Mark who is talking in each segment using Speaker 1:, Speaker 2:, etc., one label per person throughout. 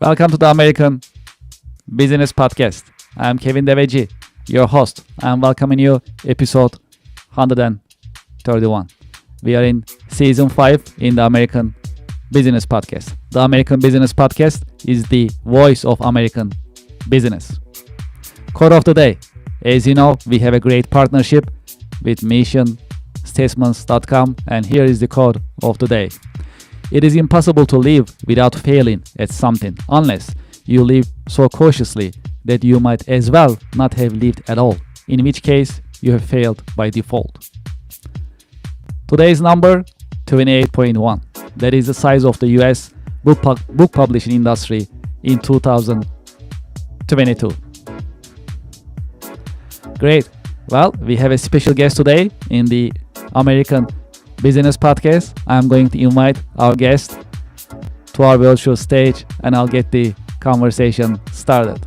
Speaker 1: Welcome to the American Business Podcast. I'm Kevin Deveci, your host. I'm welcoming you episode 131. We are in season 5 in the American Business Podcast. The American Business Podcast is the voice of American business. Quote of the day. As you know, we have a great partnership with missionstatements.com, and here is the quote of the day. It is impossible to live without failing at something unless you live so cautiously that you might as well not have lived at all, in which case you have failed by default. Today's number, 28.1. That is the size of the US book publishing industry in 2022. Great. Well, we have a special guest today in the American Business Podcast. I'm going to invite our guest to our virtual stage and I'll get the conversation started.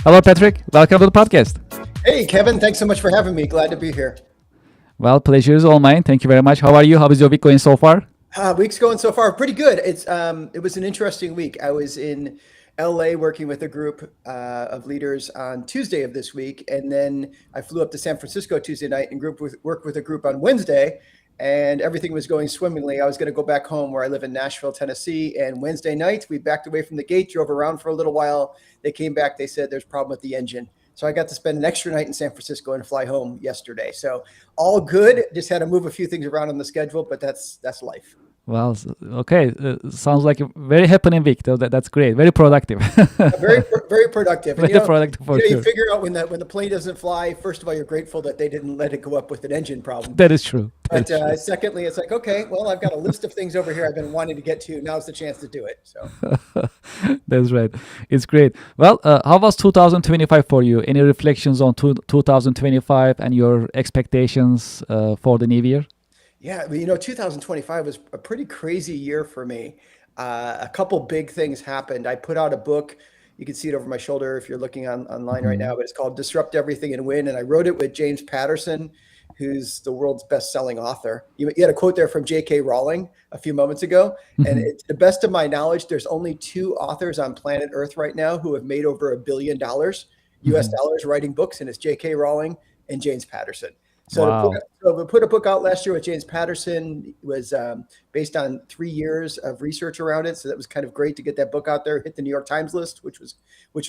Speaker 1: Hello, Patrick. Welcome to the podcast.
Speaker 2: Hey, Kevin. Thanks so much for having me. Glad to be here.
Speaker 1: Well, pleasure is all mine. Thank you very much. How are you? How is your week going so far?
Speaker 2: Week's going so far pretty good. It was an interesting week. I was in LA working with a group of leaders on Tuesday of this week, and then I flew up to San Francisco Tuesday night and worked with a group on Wednesday, and everything was going swimmingly. I was going to go back home where I live in Nashville, Tennessee, and Wednesday night we backed away from the gate, drove around for a little while. They came back. They said there's a problem with the engine. So I got to spend an extra night in San Francisco and fly home yesterday. So all good. Just had to move a few things around on the schedule, but that's life.
Speaker 1: Well, okay. Sounds like a very happening week. Though that's great. Very productive.
Speaker 2: Very productive. And,
Speaker 1: very productive for sure.
Speaker 2: You figure out when the plane doesn't fly. First of all, you're grateful that they didn't let it go up with an engine problem.
Speaker 1: That is true.
Speaker 2: But secondly, it's like, okay, well, I've got a list of things over here I've been wanting to get to. Now's the chance to do it. So
Speaker 1: that's right. It's great. Well, how was 2025 for you? Any reflections on 2025 and your expectations for the new year?
Speaker 2: Yeah, 2025 was a pretty crazy year for me. A couple big things happened. I put out a book. You can see it over my shoulder if you're looking online right now, but it's called Disrupt Everything and Win. And I wrote it with James Patterson, who's the world's best-selling author. You had a quote there from J.K. Rowling a few moments ago. And to the best of my knowledge, there's only 2 authors on planet Earth right now who have made over $1 billion US dollars writing books, and it's J.K. Rowling and James Patterson. So
Speaker 1: wow.
Speaker 2: we put a book out last year with James Patterson. It was based on 3 years of research around it. So that was kind of great to get that book out there, hit the New York Times list, which was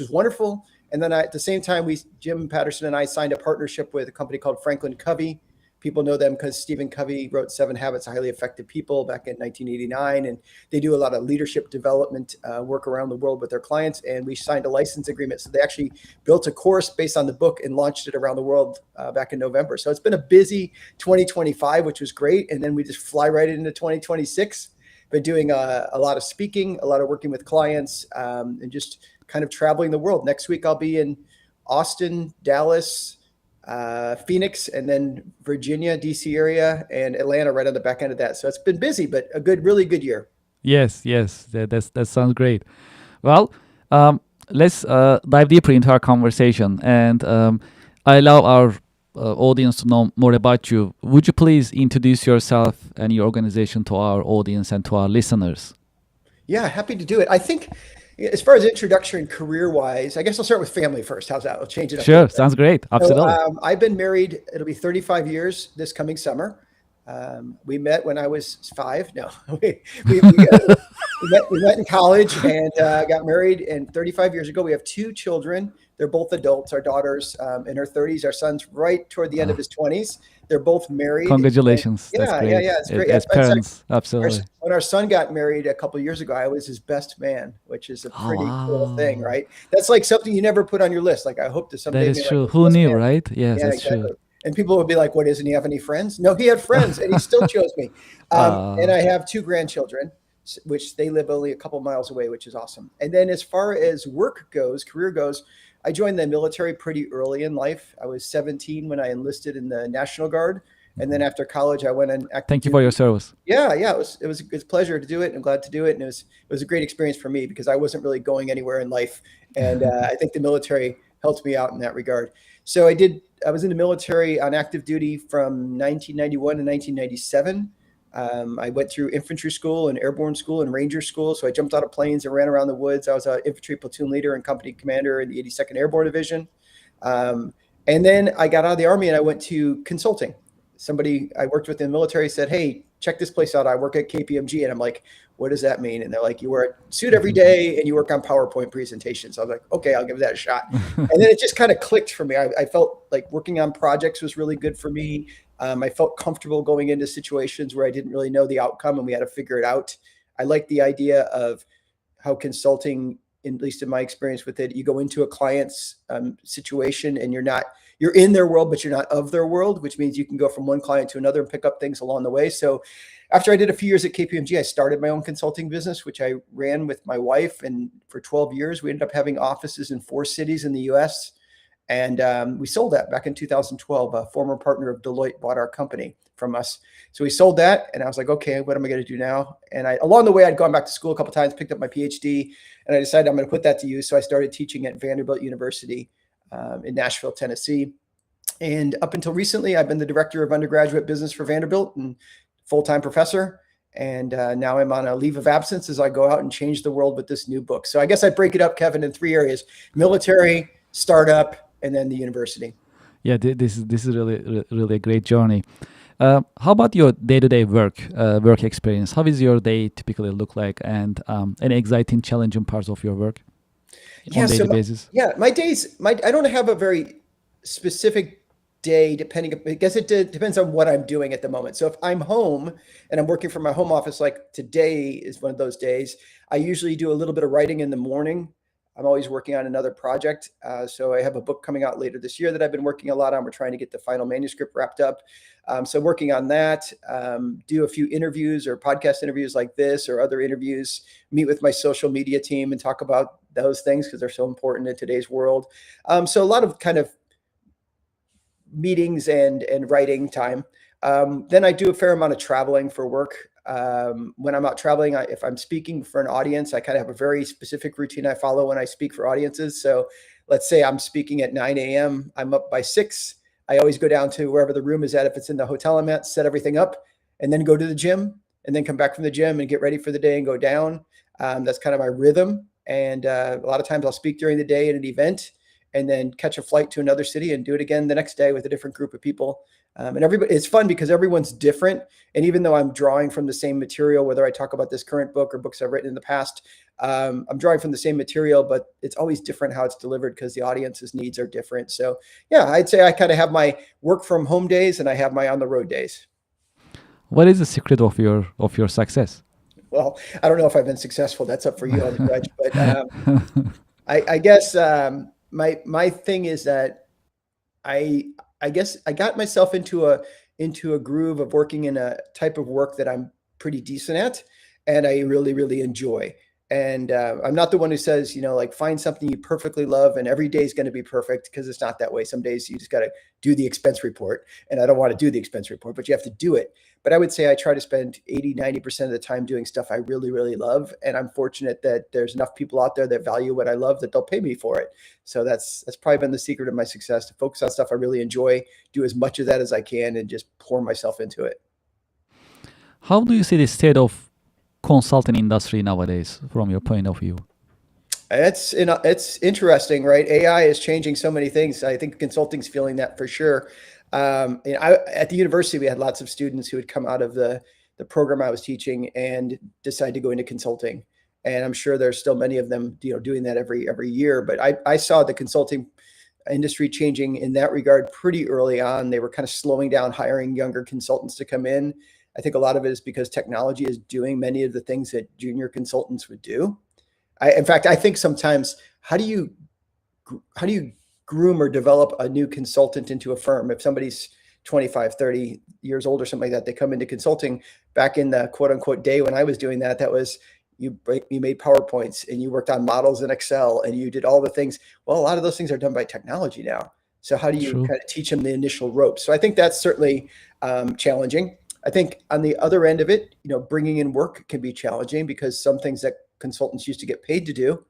Speaker 2: wonderful. And then at the same time, Jim Patterson and I signed a partnership with a company called Franklin Covey. People know them because Stephen Covey wrote 7 Habits of Highly Effective People back in 1989. And they do a lot of leadership development work around the world with their clients. And we signed a license agreement. So they actually built a course based on the book and launched it around the world back in November. So it's been a busy 2025, which was great. And then we just fly right into 2026. Been doing a lot of speaking, a lot of working with clients, and just kind of traveling the world. Next week, I'll be in Austin, Dallas, Phoenix, and then Virginia, DC area, and Atlanta right on the back end of that. So it's been busy, but a really good year.
Speaker 1: Yes, that sounds great. Well, let's dive deeper into our conversation, and I allow our audience to know more about you. Would you please introduce yourself and your organization to our audience and to our listeners?
Speaker 2: Yeah, happy to do it. I think as far as introduction career-wise, I guess I'll start with family first. How's that? I'll change it up.
Speaker 1: Sure, sounds great. Absolutely.
Speaker 2: So, I've been married. It'll be 35 years this coming summer. We met when I was 5. No, we met in college and got married. And 35 years ago, we have 2 children. They're both adults. Our daughter's in her 30s. Our son's right toward the end of his 20s. They're both married.
Speaker 1: Congratulations.
Speaker 2: And,
Speaker 1: That's great.
Speaker 2: It's great.
Speaker 1: As parents, absolutely.
Speaker 2: When our son got married a couple of years ago, I was his best man, which is a pretty cool thing, right? That's like something you never put on your list. Like, I hope to someday.
Speaker 1: That is true. Who knew, right? Yes, that's
Speaker 2: exactly.
Speaker 1: true.
Speaker 2: And people would be like, what, doesn't he have any friends? No, he had friends and he still chose me. And I have 2 grandchildren, which they live only a couple miles away, which is awesome. And then as far as career goes, I joined the military pretty early in life. I was 17 when I enlisted in the National Guard. And then after college, I went and
Speaker 1: thank you for your service.
Speaker 2: Yeah. It was a pleasure to do it. I'm glad to do it. And it was a great experience for me because I wasn't really going anywhere in life. And I think the military helped me out in that regard. So I was in the military on active duty from 1991 to 1997. I went through infantry school and airborne school and ranger school. So I jumped out of planes and ran around the woods. I was an infantry platoon leader and company commander in the 82nd Airborne Division. And then I got out of the Army and I went to consulting. Somebody I worked with in the military said, "Hey, check this place out. I work at KPMG." And I'm like, "What does that mean?" And they're like, "You wear a suit every day and you work on PowerPoint presentations." I was like, "Okay, I'll give that a shot." And then it just kind of clicked for me. I felt like working on projects was really good for me. I felt comfortable going into situations where I didn't really know the outcome and we had to figure it out. I like the idea of how consulting, at least in my experience with it, you go into a client's situation and you're in their world, but you're not of their world, which means you can go from one client to another and pick up things along the way. So after I did a few years at KPMG, I started my own consulting business, which I ran with my wife. And for 12 years, we ended up having offices in 4 cities in the US. And we sold that back in 2012. A former partner of Deloitte bought our company from us. So we sold that. And I was like, okay, what am I going to do now? And along the way, I'd gone back to school a couple of times, picked up my PhD, and I decided I'm going to put that to use. So I started teaching at Vanderbilt University in Nashville, Tennessee. And up until recently, I've been the director of undergraduate business for Vanderbilt and full-time professor. And now I'm on a leave of absence as I go out and change the world with this new book. So I guess I break it up, Kevin, in 3 areas: military, startup, and then the university.
Speaker 1: Yeah, this is really a great journey. How about your day-to-day work experience? How is your day typically look like, and any exciting, challenging parts of your work on a daily basis?
Speaker 2: My days, I don't have a very specific day, I guess it depends on what I'm doing at the moment. So if I'm home and I'm working from my home office, like today is one of those days, I usually do a little bit of writing in the morning. I'm always working on another project. So I have a book coming out later this year that I've been working a lot on. We're trying to get the final manuscript wrapped up. So working on that, do a few interviews or podcast interviews like this or other interviews, meet with my social media team and talk about those things because they're so important in today's world. So a lot of kind of meetings and writing time. Then I do a fair amount of traveling for work. When I'm out traveling, if I'm speaking for an audience, I kind of have a very specific routine I follow when I speak for audiences. So let's say I'm speaking at 9 a.m. I'm up by 6. I always go down to wherever the room is at. If it's in the hotel I'm at, set everything up and then go to the gym and then come back from the gym and get ready for the day and go down. That's kind of my rhythm. And a lot of times I'll speak during the day at an event and then catch a flight to another city and do it again the next day with a different group of people. And everybody, it's fun because everyone's different. And even though I'm drawing from the same material, whether I talk about this current book or books I've written in the past, I'm drawing from the same material, but it's always different how it's delivered because the audience's needs are different. So yeah, I'd say I kind of have my work from home days and I have my on the road days.
Speaker 1: What is the secret of your success?
Speaker 2: Well, I don't know if I've been successful. That's up for you on the judge. But I guess my thing is that I guess I got myself into a groove of working in a type of work that I'm pretty decent at and I really, really enjoy. And I'm not the one who says, like find something you perfectly love and every day is going to be perfect, because it's not that way. Some days you just got to do the expense report, and I don't want to do the expense report, but you have to do it. But I would say I try to spend 80-90% of the time doing stuff I really, really love. And I'm fortunate that there's enough people out there that value what I love that they'll pay me for it. So that's probably been the secret of my success, to focus on stuff I really enjoy, do as much of that as I can, and just pour myself into it.
Speaker 1: How do you see the state of consulting industry nowadays from your point of view?
Speaker 2: It's interesting, right? AI is changing so many things. I think consulting's feeling that for sure. At the university, we had lots of students who had come out of the program I was teaching and decided to go into consulting. And I'm sure there's still many of them, doing that every year. But I saw the consulting industry changing in that regard pretty early on. They were kind of slowing down hiring younger consultants to come in. I think a lot of it is because technology is doing many of the things that junior consultants would do. In fact, I think sometimes how do you groom or develop a new consultant into a firm? If somebody's 25, 30 years old or something like that, they come into consulting. Back in the quote unquote day when I was doing that, that was you made PowerPoints and you worked on models in Excel and you did all the things. Well, a lot of those things are done by technology now. So how do you kind of teach them the initial ropes? So I think that's certainly challenging. I think on the other end of it, bringing in work can be challenging because some things that consultants used to get paid to do,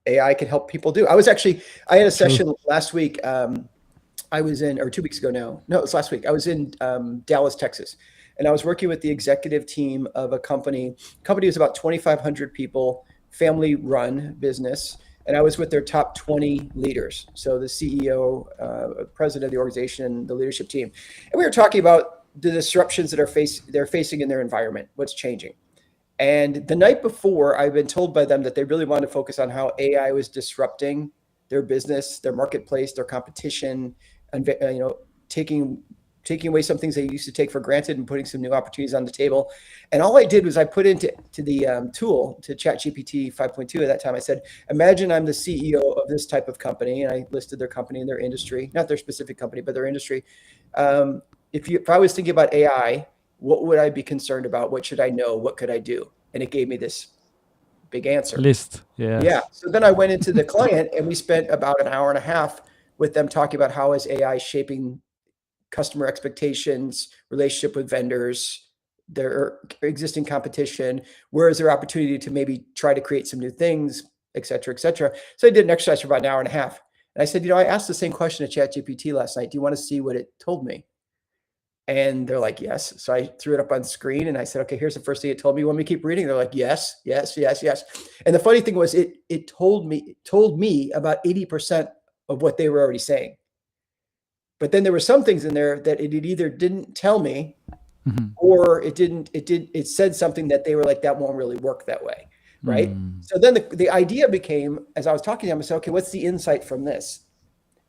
Speaker 2: AI can help people do. I had a session last week. I was in, or 2 weeks ago now. No, it was last week. I was in Dallas, Texas. and I was working with the executive team of a company. Company was about 2,500 people, family run business. And I was with their top 20 leaders. So the CEO, president of the organization, the leadership team. And we were talking about the disruptions that they're facing in their environment, what's changing. And the night before, I've been told by them that they really wanted to focus on how AI was disrupting their business, their marketplace, their competition, and taking away some things they used to take for granted and putting some new opportunities on the table. And all I did was I put into the tool, to ChatGPT 5.2 at that time, I said, imagine I'm the CEO of this type of company. And I listed their company and their industry, not their specific company, but their industry. If I was thinking about AI, what would I be concerned about? What should I know? What could I do? And it gave me this big answer.
Speaker 1: List. Yes.
Speaker 2: Yeah. So then I went into the client and we spent about an hour and a half with them talking about how is AI shaping customer expectations, relationship with vendors, their existing competition, where is there opportunity to maybe try to create some new things, et cetera, et cetera. So I did an exercise for about an hour and a half. And I said, I asked the same question to ChatGPT last night. Do you want to see what it told me? And they're like, yes. So I threw it up on screen and I said, okay, here's the first thing it told me. You want me to keep reading? They're like, yes, yes, yes, yes. And the funny thing was it told me about 80% of what they were already saying. But then there were some things in there that it either didn't tell me or it said something that they were like, that won't really work that way. Right. So then the idea became, as I was talking to them, I said, okay, what's the insight from this?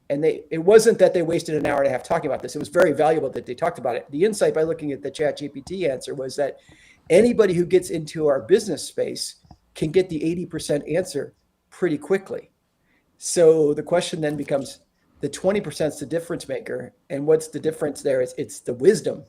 Speaker 2: And it wasn't that they wasted an hour and a half talking about this. It was very valuable that they talked about it. The insight by looking at the ChatGPT answer was that anybody who gets into our business space can get the 80% answer pretty quickly. So the question then becomes, the 20% is the difference maker. And what's the difference there? It's the wisdom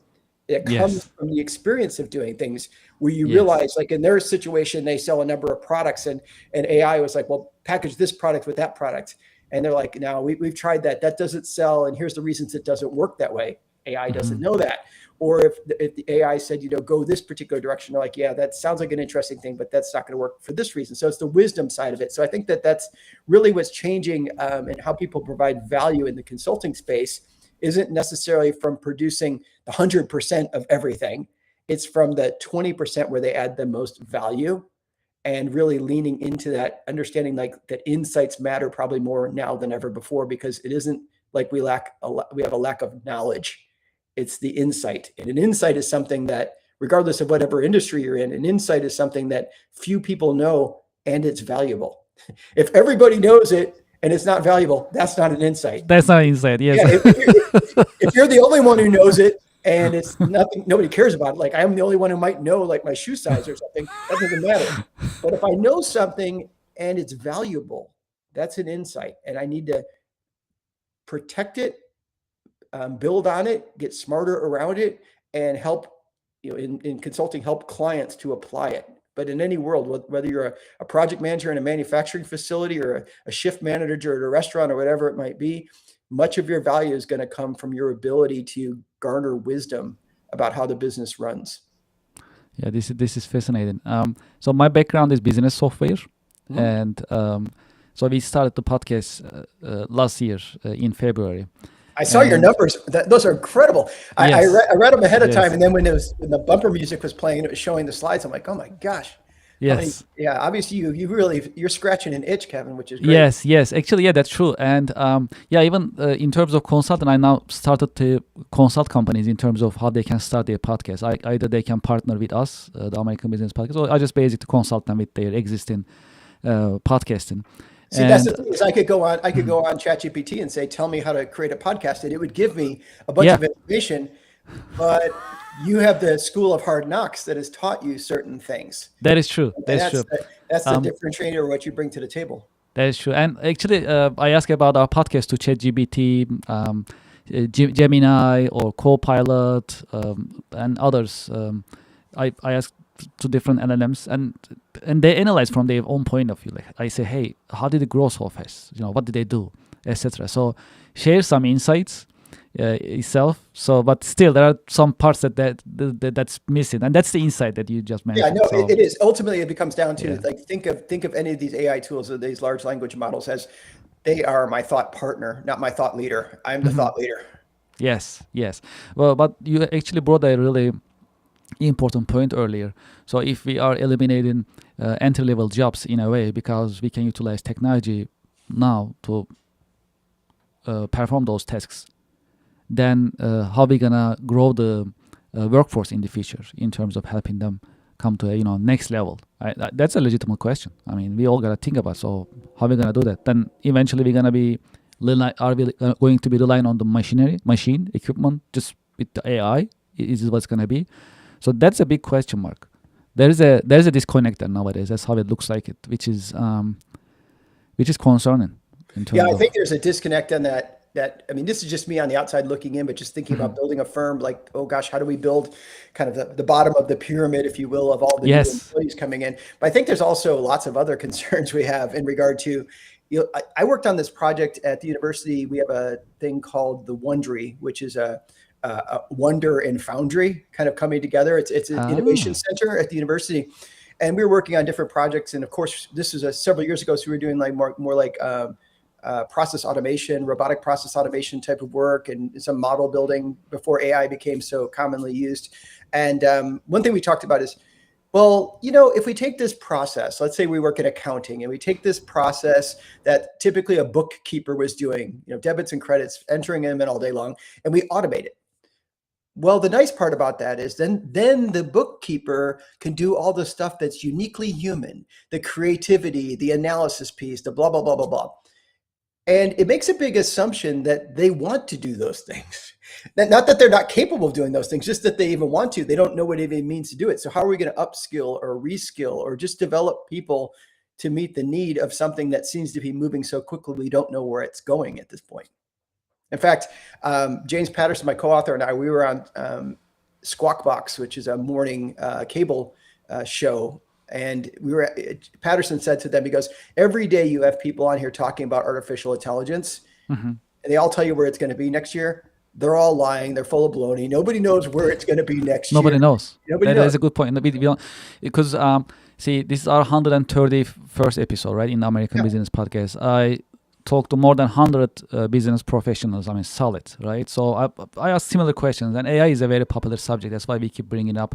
Speaker 2: that comes from the experience of doing things, where you realize, like in their situation, they sell a number of products and AI was like, well, package this product with that product. And they're like, no, we've tried that. That doesn't sell. And here's the reasons it doesn't work that way. AI doesn't know that. Or if the AI said, go this particular direction, they're like, yeah, that sounds like an interesting thing, but that's not going to work for this reason. So it's the wisdom side of it. So I think that's really what's changing, and how people provide value in the consulting space isn't necessarily from producing the 100% of everything. It's from the 20% where they add the most value, and really leaning into that, understanding like that insights matter probably more now than ever before, because it isn't like we have a lack of knowledge. It's the insight. And an insight is something that, regardless of whatever industry you're in, an insight is something that few people know and it's valuable. If everybody knows it and it's not valuable, that's not an insight.
Speaker 1: That's not an insight, yes.
Speaker 2: Yeah, if you're the only one who knows it and it's nothing, nobody cares about it. Like I'm the only one who might know like my shoe size or something, that doesn't matter. But if I know something and it's valuable, that's an insight. And I need to protect it, build on it, get smarter around it, and help, in consulting, help clients to apply it. But in any world, whether you're a project manager in a manufacturing facility or a shift manager at a restaurant or whatever it might be, much of your value is going to come from your ability to garner wisdom about how the business runs.
Speaker 1: Yeah, this is fascinating. So my background is business software, and so we started the podcast last year in February.
Speaker 2: I saw your numbers. Those are incredible. I read them ahead of time, and then when the bumper music was playing, it was showing the slides. I'm like, oh my gosh.
Speaker 1: Yes.
Speaker 2: Obviously you're scratching an itch, Kevin, which is great.
Speaker 1: Yes. Actually, yeah, that's true. And even in terms of consulting, I now started to consult companies in terms of how they can start their podcast. Either they can partner with us, the American Business Podcast, or I just basically consult them with their existing podcasting.
Speaker 2: See, that's the thing is I could go on ChatGPT and say, tell me how to create a podcast, and it would give me a bunch of information, but you have the school of hard knocks that has taught you certain things.
Speaker 1: That is true. That's true.
Speaker 2: That's the differentiator of what you bring to the table.
Speaker 1: That is true. And actually, I asked about our podcast to ChatGPT, Gemini or Copilot, and others. I asked to different LLMs, and they analyze from their own point of view. Like I say, hey, how did it grow so fast? What did they do, etc. So share some insights itself. So, but still, there are some parts that's missing, and that's the insight that you just mentioned.
Speaker 2: Yeah, no, it is. Ultimately, it becomes down to like think of any of these AI tools or these large language models as they are my thought partner, not my thought leader. I'm the thought leader.
Speaker 1: Yes. Well, but you actually brought a really important point earlier. So if we are eliminating entry-level jobs in a way because we can utilize technology now to perform those tasks, then how we gonna grow the workforce in the future in terms of helping them come to a next level? That's a legitimate question. I mean, we all gotta think about. So how we gonna do that? Then eventually we're gonna be are we going to be relying on the machine equipment just with the AI? Is it what's gonna be? So that's a big question mark. There's a disconnect there nowadays. That's how it looks like it, which is concerning in terms
Speaker 2: Yeah, I
Speaker 1: of.
Speaker 2: think there's a disconnect on that. I mean, this is just me on the outside looking in, but just thinking about building a firm, like, oh gosh, how do we build kind of the bottom of the pyramid, if you will, of all the new
Speaker 1: Yes.
Speaker 2: employees coming in? But I think there's also lots of other concerns we have in regard to, I worked on this project at the university. We have a thing called the Wondery, which is a wonder and foundry kind of coming together. It's an innovation center at the university, and we were working on different projects. And of course, this is several years ago, so we were doing like more like process automation, robotic process automation type of work, and some model building before AI became so commonly used. And one thing we talked about is, well, if we take this process, let's say we work in accounting, and we take this process that typically a bookkeeper was doing, debits and credits, entering them in all day long, and we automate it. Well, the nice part about that is then the bookkeeper can do all the stuff that's uniquely human, the creativity, the analysis piece, the blah, blah, blah, blah, blah. And it makes a big assumption that they want to do those things. Not that they're not capable of doing those things, just that they even want to. They don't know what it even means to do it. So how are we going to upskill or reskill or just develop people to meet the need of something that seems to be moving so quickly we don't know where it's going at this point? In fact, James Patterson, my co-author, and I, we were on Squawk Box, which is a morning cable show. And Patterson said to them, he goes, every day you have people on here talking about artificial intelligence, and they all tell you where it's going to be next year. They're all lying. They're full of baloney. Nobody knows where it's going to be next year.
Speaker 1: Nobody knows.
Speaker 2: Nobody knows.
Speaker 1: That's a good point. Because see, this is our 131st episode, right, in the American Business Podcast. I talked to more than 100 business professionals. I mean, solid, right? So I asked similar questions, and AI is a very popular subject. That's why we keep bringing it up,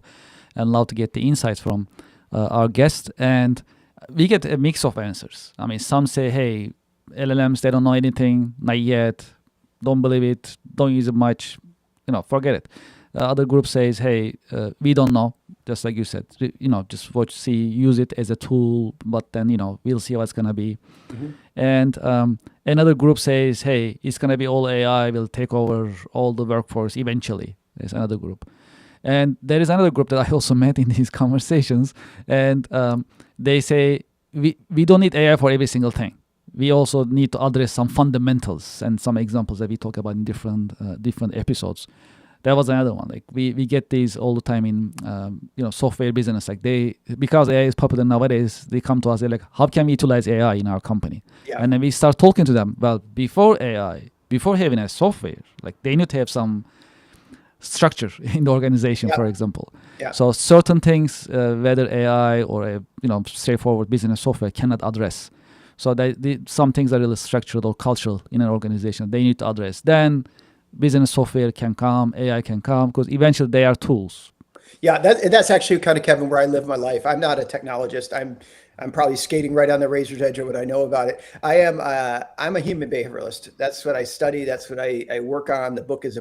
Speaker 1: and love to get the insights from our guests. And we get a mix of answers. I mean, some say, hey, LLMs, they don't know anything, not yet. Don't believe it. Don't use it much. Forget it. Other group says, hey, we don't know. Just like you said, just use it as a tool, but then, we'll see what's going to be. And another group says, hey, it's going to be all AI, will take over all the workforce eventually. There's another group. And there is another group that I also met in these conversations. And they say, we don't need AI for every single thing. We also need to address some fundamentals and some examples that we talk about in different episodes. That was another one. Like we get these all the time in software business. Like because AI is popular nowadays, they come to us. They're like, how can we utilize AI in our company? Yeah. And then we start talking to them. Well, before AI, before having a software, like they need to have some structure in the organization, for example. Yeah. So certain things, whether AI or a straightforward business software cannot address. So some things are really structural or cultural in an organization. They need to address. Then business software can come, AI can come, because eventually they are tools.
Speaker 2: Yeah, that's actually kind of, Kevin, where I live my life. I'm not a technologist. I'm probably skating right on the razor's edge of what I know about it. I'm a human behavioralist. That's what I study. That's what I work on. The book is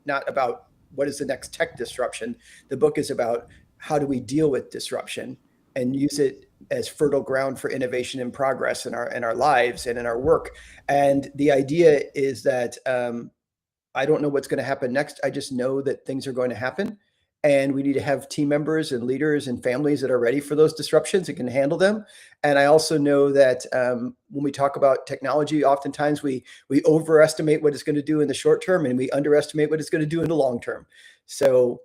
Speaker 2: not about what is the next tech disruption. The book is about how do we deal with disruption and use it as fertile ground for innovation and progress in our lives and in our work. And the idea is that I don't know what's going to happen next. I just know that things are going to happen, and we need to have team members and leaders and families that are ready for those disruptions and can handle them. And I also know that when we talk about technology, oftentimes we overestimate what it's going to do in the short term, and we underestimate what it's going to do in the long term. So,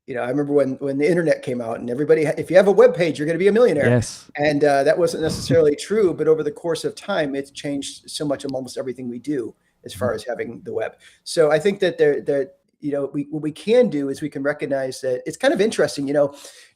Speaker 2: I remember when the internet came out, and everybody, if you have a web page, you're going to be a millionaire.
Speaker 1: Yes.
Speaker 2: And that wasn't necessarily true, but over the course of time, it's changed so much of almost everything we do as far as having the web. So I think that what we can do is we can recognize that it's kind of interesting,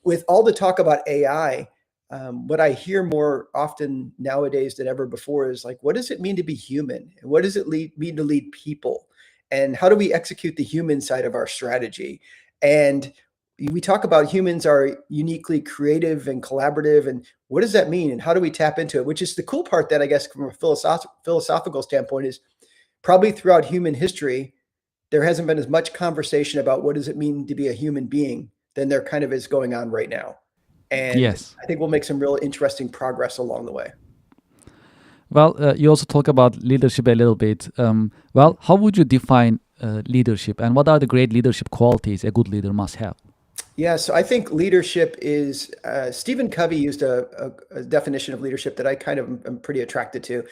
Speaker 2: with all the talk about AI, what I hear more often nowadays than ever before is like, what does it mean to be human? And what does it mean to lead people? And how do we execute the human side of our strategy? And we talk about humans are uniquely creative and collaborative, and what does that mean, and how do we tap into it? Which is the cool part that I guess from a philosophical standpoint is probably throughout human history, there hasn't been as much conversation about what does it mean to be a human being than there kind of is going on right now. And
Speaker 1: Yes.
Speaker 2: I think we'll make some real interesting progress along the way.
Speaker 1: Well, you also talk about leadership a little bit. Well, how would you define leadership, and what are the great leadership qualities a good leader must have?
Speaker 2: Yeah, so I think leadership is Stephen Covey used a definition of leadership that I kind of am pretty attracted to.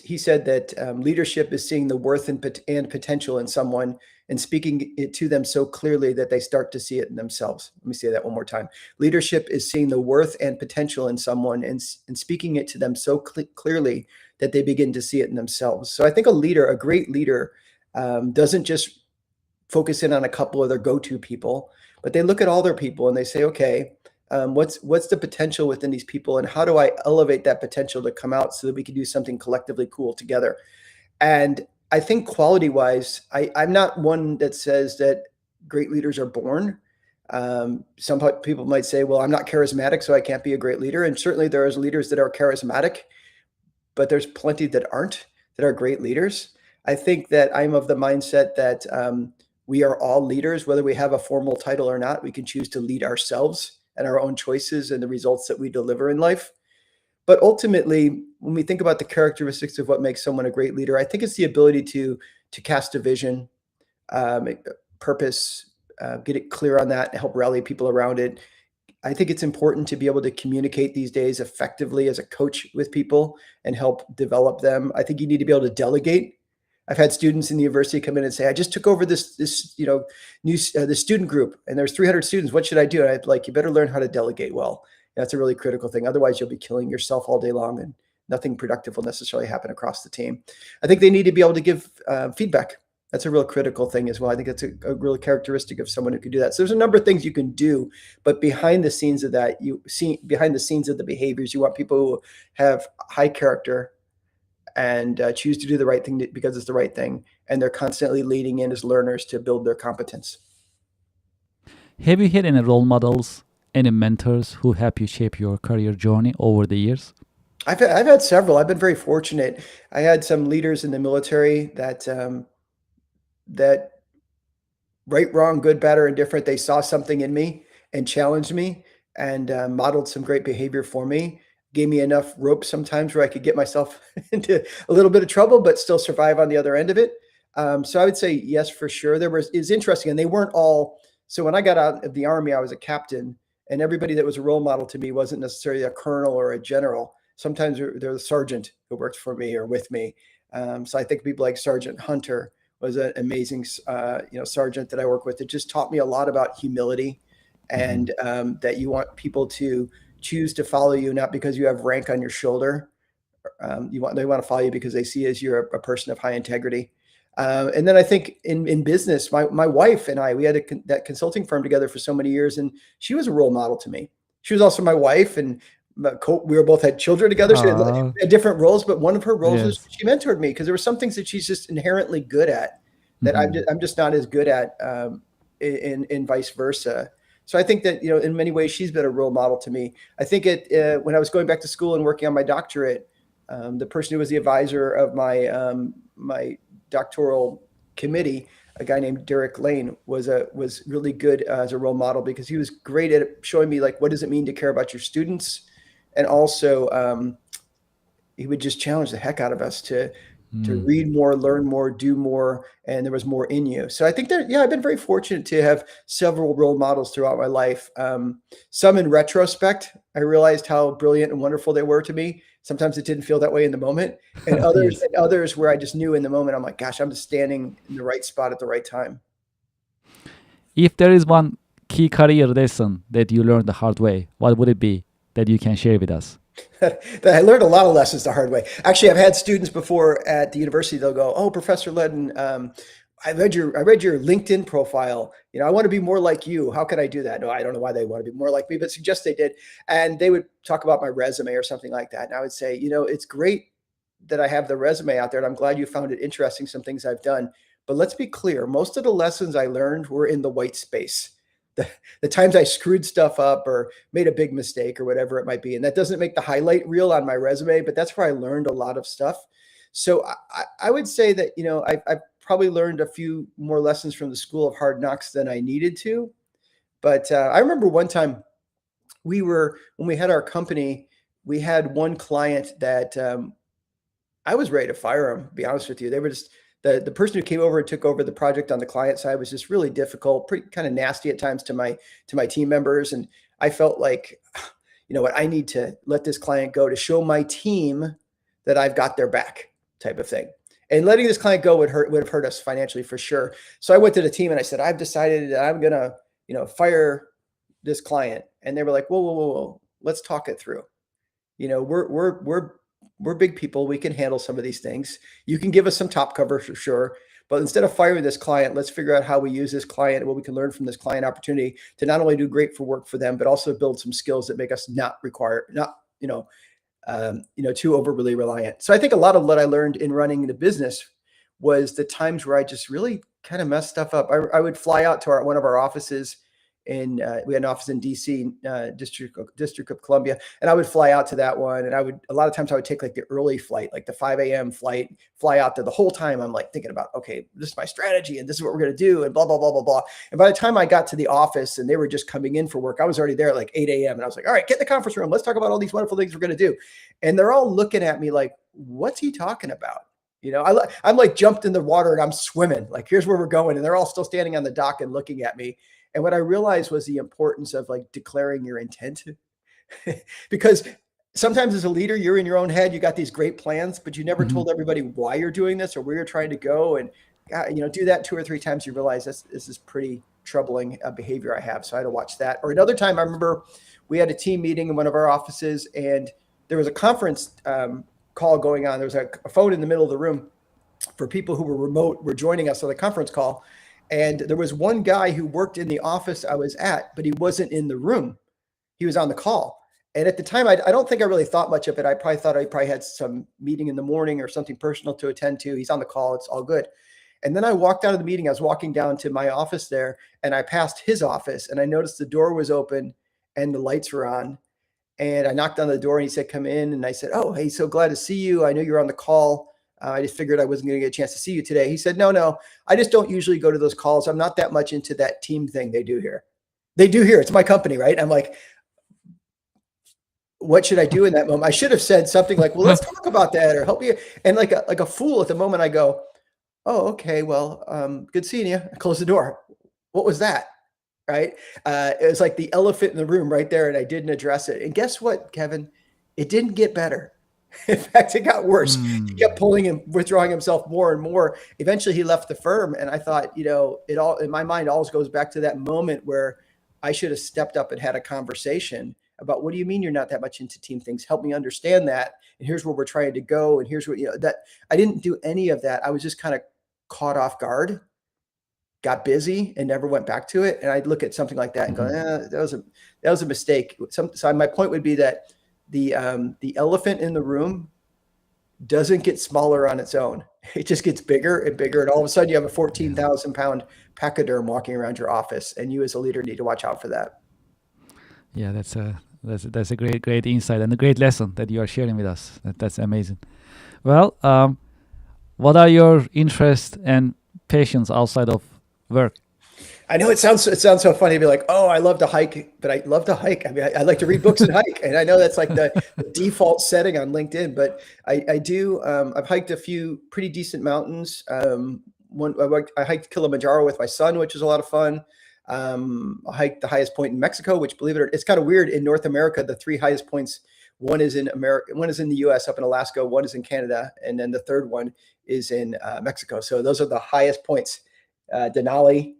Speaker 2: He said that leadership is seeing the worth and potential in someone and speaking it to them so clearly that they start to see it in themselves. Let me say that one more time. Leadership is seeing the worth and potential in someone and speaking it to them so clearly that they begin to see it in themselves. So I think a great leader, doesn't just focus in on a couple of their go-to people, but they look at all their people and they say, okay, what's the potential within these people, and how do I elevate that potential to come out so that we can do something collectively cool together? And I think quality-wise, I'm not one that says that great leaders are born. Some people might say, well, I'm not charismatic, so I can't be a great leader. And certainly there is leaders that are charismatic, but there's plenty that aren't, that are great leaders. I think that I'm of the mindset that we are all leaders, whether we have a formal title or not. We can choose to lead ourselves and our own choices and the results that we deliver in life. But ultimately, when we think about the characteristics of what makes someone a great leader, I think it's the ability to cast a vision, purpose, get it clear on that, and help rally people around it. I think it's important to be able to communicate these days effectively as a coach with people and help develop them. I think you need to be able to delegate. I've had students in the university come in and say, I just took over this the student group, and there's 300 students. What should I do? And I'd like, you better learn how to delegate well. And that's a really critical thing. Otherwise, you'll be killing yourself all day long, and nothing productive will necessarily happen across the team. I think they need to be able to give feedback. That's a real critical thing as well. I think that's a real characteristic of someone who can do that. So there's a number of things you can do, but behind the scenes of that, behind the scenes of the behaviors, you want people who have high character and choose to do the right thing because it's the right thing. And they're constantly leading in as learners to build their competence.
Speaker 1: Have you had any role models, any mentors who help you shape your career journey over the years?
Speaker 2: I've had several. I've been very fortunate. I had some leaders in the military that right, wrong, good, bad, or indifferent, they saw something in me and challenged me and modeled some great behavior for me. Gave me enough rope sometimes where I could get myself into a little bit of trouble, but still survive on the other end of it. So I would say yes, for sure. It's interesting, and they weren't all. So when I got out of the Army, I was a captain, and everybody that was a role model to me wasn't necessarily a colonel or a general. Sometimes they're the sergeant who worked for me or with me. So I think people like Sergeant Hunter was an amazing, sergeant that I work with. It just taught me a lot about humility, and that you want people to choose to follow you, not because you have rank on your shoulder. They want to follow you because they see as you're a person of high integrity. And then I think in business, my wife and I, we had that consulting firm together for so many years, and she was a role model to me. She was also my wife, and we were both had children together. So we had different roles, but one of her roles was she mentored me because there were some things that she's just inherently good at that I'm just not as good at, in vice versa. So I think that, in many ways, she's been a role model to me. I think when I was going back to school and working on my doctorate, the person who was the advisor of my doctoral committee, a guy named Derek Lane, was really good as a role model because he was great at showing me, like, what does it mean to care about your students, and also he would just challenge the heck out of us to read more, learn more, do more, and there was more in you. So I think that, I've been very fortunate to have several role models throughout my life. Some in retrospect, I realized how brilliant and wonderful they were to me. Sometimes it didn't feel that way in the moment, and others where I just knew in the moment, I'm like, gosh, I'm just standing in the right spot at the right time.
Speaker 1: If there is one key career lesson that you learned the hard way, what would it be that you can share with us?
Speaker 2: I learned a lot of lessons the hard way. Actually, I've had students before at the university. They'll go, "Oh, Professor Leddin, I read your LinkedIn profile. I want to be more like you. How can I do that?" No, I don't know why they want to be more like me, but suggest they did. And they would talk about my resume or something like that. And I would say, it's great that I have the resume out there, and I'm glad you found it interesting, some things I've done. But let's be clear, most of the lessons I learned were in the white space. the times I screwed stuff up or made a big mistake or whatever it might be. And that doesn't make the highlight reel on my resume, but that's where I learned a lot of stuff. So I would say that, I've probably learned a few more lessons from the School of Hard Knocks than I needed to. But I remember one time when we had our company, we had one client that I was ready to fire him, to be honest with you. They were just, the person who came over and took over the project on the client side was just really difficult, pretty kind of nasty at times to my team members. And I felt like, you know what, I need to let this client go to show my team that I've got their back, type of thing. And letting this client go would have hurt us financially for sure. So I went to the team and I said, I've decided that I'm gonna, fire this client. And they were like, whoa, let's talk it through. We're big people. We can handle some of these things. You can give us some top cover for sure. But instead of firing this client, let's figure out how we use this client and what we can learn from this client opportunity to not only do great for work for them, but also build some skills that make us not too overly reliant. So I think a lot of what I learned in running the business was the times where I just really kind of messed stuff up. I would fly out to one of our offices we had an office in DC, District of Columbia, and I would fly out to that one. And a lot of times I would take like the early flight, like the 5 a.m. flight, fly out there. The whole time I'm like thinking about, okay, this is my strategy and this is what we're going to do and blah, blah, blah, blah, blah. And by the time I got to the office and they were just coming in for work, I was already there at like 8 a.m. And I was like, all right, get in the conference room. Let's talk about all these wonderful things we're going to do. And they're all looking at me like, what's he talking about? I'm like jumped in the water and I'm swimming, like, here's where we're going. And they're all still standing on the dock and looking at me. And what I realized was the importance of like declaring your intent because sometimes as a leader, you're in your own head, you got these great plans, but you never told everybody why you're doing this or where you're trying to go. And, do that 2 or 3 times, you realize this is pretty troubling behavior I have. So I had to watch that. Or another time I remember we had a team meeting in one of our offices and there was a conference call going on. There was a phone in the middle of the room for people who were joining us on the conference call. And there was one guy who worked in the office I was at, but he wasn't in the room. He was on the call. And at the time, I don't think I really thought much of it. I probably thought I had some meeting in the morning or something personal to attend to. He's on the call. It's all good. And then I walked out of the meeting. I was walking down to my office there and I passed his office and I noticed the door was open and the lights were on. And I knocked on the door and he said, come in. And I said, oh, hey, so glad to see you. I know you're on the call. I just figured I wasn't going to get a chance to see you today. He said, no, I just don't usually go to those calls. I'm not that much into that team thing they do here. They do here. It's my company, right? I'm like, what should I do in that moment? I should have said something like, well, let's talk about that or help you. And like a fool at the moment, I go, oh, okay, well, good seeing you. I close the door. What was that? Right? It was like the elephant in the room right there. And I didn't address it. And guess what, Kevin? It didn't get better. In fact, it got worse. He kept pulling and withdrawing himself more and more. Eventually he left the firm. And I thought, it all in my mind always goes back to that moment where I should have stepped up and had a conversation about what do you mean you're not that much into team things? Help me understand that. And here's where we're trying to go. And here's what, that I didn't do any of that. I was just kind of caught off guard, got busy and never went back to it. And I'd look at something like that and go, that was a mistake. So my point would be that the elephant in the room doesn't get smaller on its own. It just gets bigger and bigger. And all of a sudden you have a 14,000 pound pachyderm walking around your office. And you as a leader need to watch out for that.
Speaker 1: Yeah, that's a great insight and a great lesson that you are sharing with us. That's amazing. Well, what are your interests and passions outside of work?
Speaker 2: I know it sounds so funny to be like, oh, I love to hike, but I love to hike. I mean, I like to read books and hike. And I know that's like the default setting on LinkedIn, but I do, I've hiked a few pretty decent mountains. I hiked Kilimanjaro with my son, which was a lot of fun. I hiked the highest point in Mexico, which, believe it or not, it's kind of weird. In North America, the 3 highest points, one is in America, one is in the US up in Alaska, one is in Canada, and then the third one is in Mexico. So those are the highest points, Denali,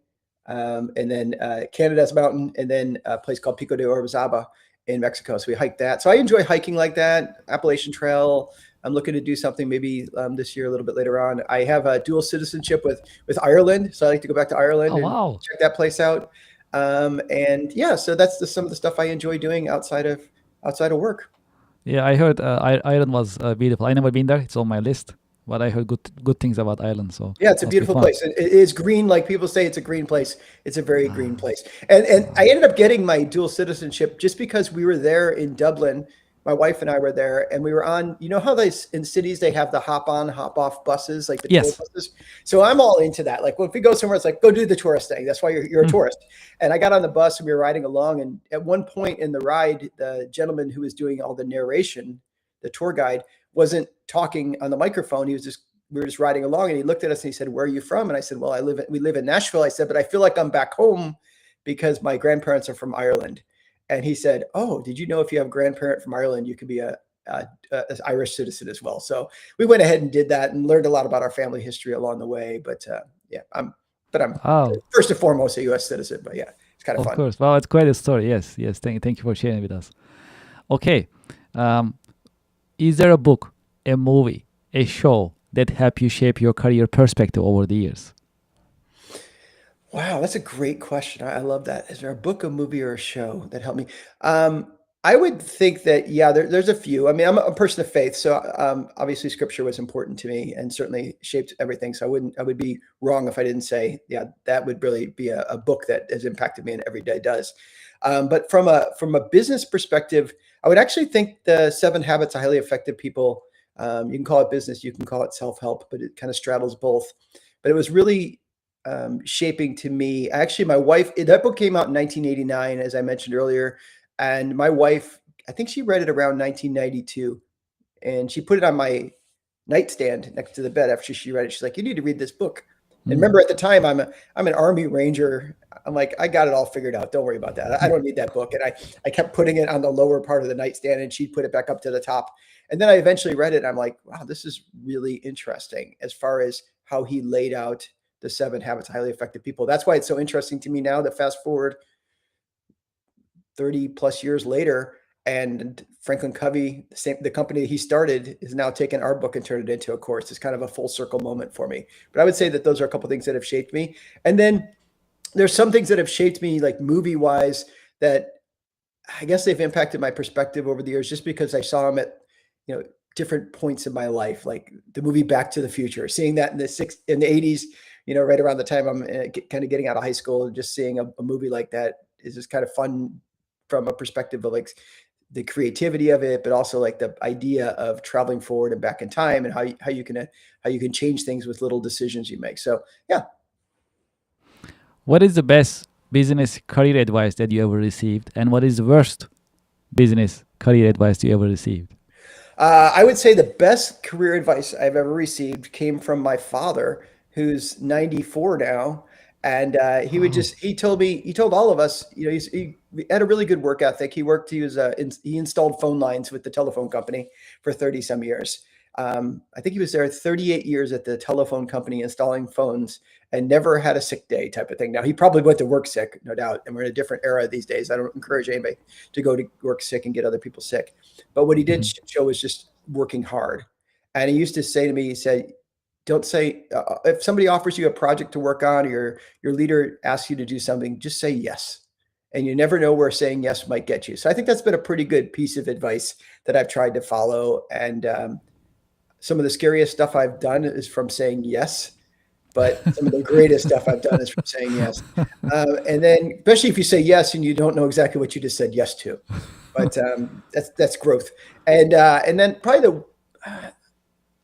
Speaker 2: and then Canada's mountain, and then a place called Pico de Orizaba in Mexico. So we hiked that. So I enjoy hiking like that, Appalachian Trail. I'm looking to do something maybe this year, a little bit later on. I have a dual citizenship with Ireland. So I like to go back to Ireland and check that place out. And yeah, so that's some of the stuff I enjoy doing outside of work.
Speaker 1: Yeah, I heard Ireland was beautiful. I never been there. It's on my list. But I heard good things about Ireland, so
Speaker 2: Yeah, it's a
Speaker 1: must be
Speaker 2: beautiful
Speaker 1: fun.
Speaker 2: place. It is green, like people say. It's a green place. It's a very green place. And I ended up getting my dual citizenship just because we were there in Dublin. My wife and I were there, and we were on. You know how they in cities they have the hop on, hop off buses, like the tour
Speaker 1: Yes.
Speaker 2: buses. So I'm all into that. Like, well, if we go somewhere, it's like go do the tourist thing. That's why you're a
Speaker 1: Hmm.
Speaker 2: tourist. And I got on the bus and we were riding along. And at one point in the ride, the gentleman who was doing all the narration, the tour guide, wasn't talking on the microphone. He was just we were just riding along and he looked at us and he said, "Where are you from?" And I said, "Well, we live in Nashville." I said, "But I feel like I'm back home because my grandparents are from Ireland." And he said, "Oh, did you know if you have a grandparent from Ireland, you could be a Irish citizen as well?" So we went ahead and did that and learned a lot about our family history along the way. But yeah, I'm
Speaker 1: Oh,
Speaker 2: first and foremost a U.S. citizen. But yeah, it's kind of
Speaker 1: of
Speaker 2: fun.
Speaker 1: course. Well, it's quite a story. Yes, yes. Thank you for sharing with us. Okay. Um, is there a book, a movie, a show that helped you shape your career perspective over the years?
Speaker 2: Wow, that's a great question. I love that. Is there a book, a movie, or a show that helped me? Um, I would think that, yeah, there's a few. I mean, I'm a person of faith, so obviously scripture was important to me and certainly shaped everything. So I would be wrong if I didn't say, yeah, that would really be a book that has impacted me and every day does. But from a business perspective, I would actually think the Seven Habits of Highly Effective People. You can call it business, you can call it self-help, but it kind of straddles both. But it was really shaping to me. Actually, my wife, that book came out in 1989, as I mentioned earlier. And my wife, I think she read it around 1992 and she put it on my nightstand next to the bed after she read it. She's like, "You need to read this book." And
Speaker 1: Mm.
Speaker 2: remember at the time, I'm an Army Ranger. I'm like, I got it all figured out. Don't worry about that. I don't need that book. And I kept putting it on the lower part of the nightstand and she'd put it back up to the top. And then I eventually read it. And I'm like, wow, this is really interesting as far as how he laid out the Seven Habits of Highly Effective People. That's why it's so interesting to me now that fast forward 30 plus years later, and Franklin Covey, the company that he started, is now taking our book and turned it into a course. It's kind of a full circle moment for me. But I would say that those are a couple of things that have shaped me. And then there's some things that have shaped me, like movie wise, that I guess they've impacted my perspective over the years, just because I saw them at, you know, different points in my life, like the movie Back to the Future, seeing that in the 80s, right around the time I'm kind of getting out of high school, and just seeing a movie like that is just kind of fun from a perspective of like the creativity of it, but also like the idea of traveling forward and back in time and how you can change things with little decisions you make. So yeah.
Speaker 1: What is the best business career advice that you ever received, and what is the worst business career advice you ever received?
Speaker 2: I would say the best career advice I've ever received came from my father, who's 94 now. And
Speaker 1: Oh.
Speaker 2: he told me, he told all of us, he had a really good work ethic. He installed phone lines with the telephone company for 30 some years. I think he was there 38 years at the telephone company installing phones and never had a sick day type of thing. Now, he probably went to work sick, no doubt. And we're in a different era these days. I don't encourage anybody to go to work sick and get other people sick. But what he did
Speaker 1: Mhm.
Speaker 2: show was just working hard. And he used to say to me, he said, "Don't say if somebody offers you a project to work on, or your leader asks you to do something, just say yes. And you never know where saying yes might get you." So I think that's been a pretty good piece of advice that I've tried to follow. And some of the scariest stuff I've done is from saying yes, but some of the greatest stuff I've done is from saying yes. And then, especially if you say yes and you don't know exactly what you just said yes to, but that's growth. And then probably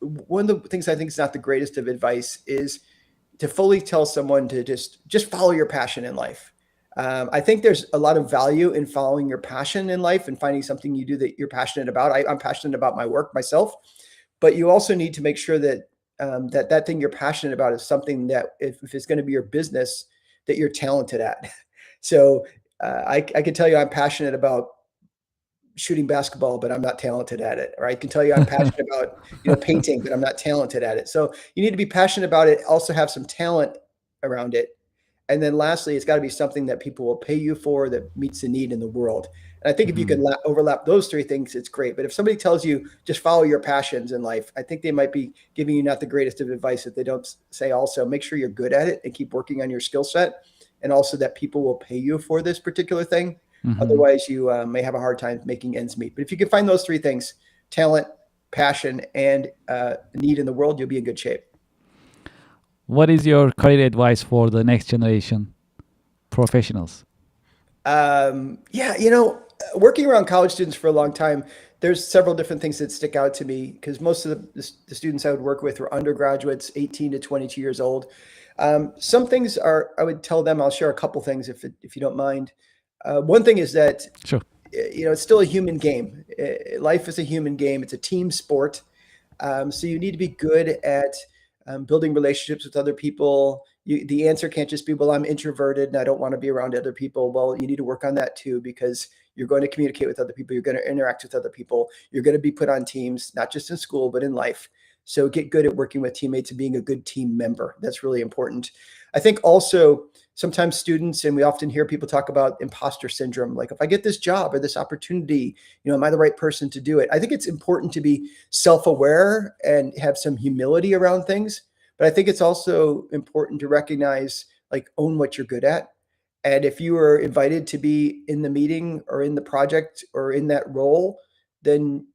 Speaker 2: one of the things I think is not the greatest of advice is to fully tell someone to just follow your passion in life. I think there's a lot of value in following your passion in life and finding something you do that you're passionate about. I'm passionate about my work myself, but you also need to make sure that that thing you're passionate about is something that if it's going to be your business, that you're talented at. So I can tell you I'm passionate about shooting basketball, but I'm not talented at it. Or I can tell you I'm passionate about, painting, but I'm not talented at it. So you need to be passionate about it, also have some talent around it. And then lastly, it's got to be something that people will pay you for that meets the need in the world. And I think if you can
Speaker 1: Mhm.
Speaker 2: overlap those three things, it's great. But if somebody tells you just follow your passions in life, I think they might be giving you not the greatest of advice if they don't say also make sure you're good at it and keep working on your skill set. And also that people will pay you for this particular thing.
Speaker 1: Mhm.
Speaker 2: Otherwise, you may have a hard time making ends meet. But if you can find those three things, talent, passion, and need in the world, you'll be in good shape.
Speaker 1: What is your career advice for the next generation professionals?
Speaker 2: Yeah, working around college students for a long time, there's several different things that stick out to me because most of the students I would work with were undergraduates, 18 to 22 years old. Some things I would tell them, I'll share a couple things if you don't mind. One thing is that,
Speaker 1: Sure.
Speaker 2: it's still a human game. Life is a human game. It's a team sport. So you need to be good at building relationships with other people. The answer can't just be, well, I'm introverted and I don't want to be around other people. Well, you need to work on that too, because you're going to communicate with other people. You're going to interact with other people. You're going to be put on teams, not just in school, but in life. So get good at working with teammates and being a good team member. That's really important. I think also sometimes students, and we often hear people talk about imposter syndrome. Like, if I get this job or this opportunity, am I the right person to do it? I think it's important to be self-aware and have some humility around things. But I think it's also important to recognize, like, own what you're good at. And if you are invited to be in the meeting or in the project or in that role, then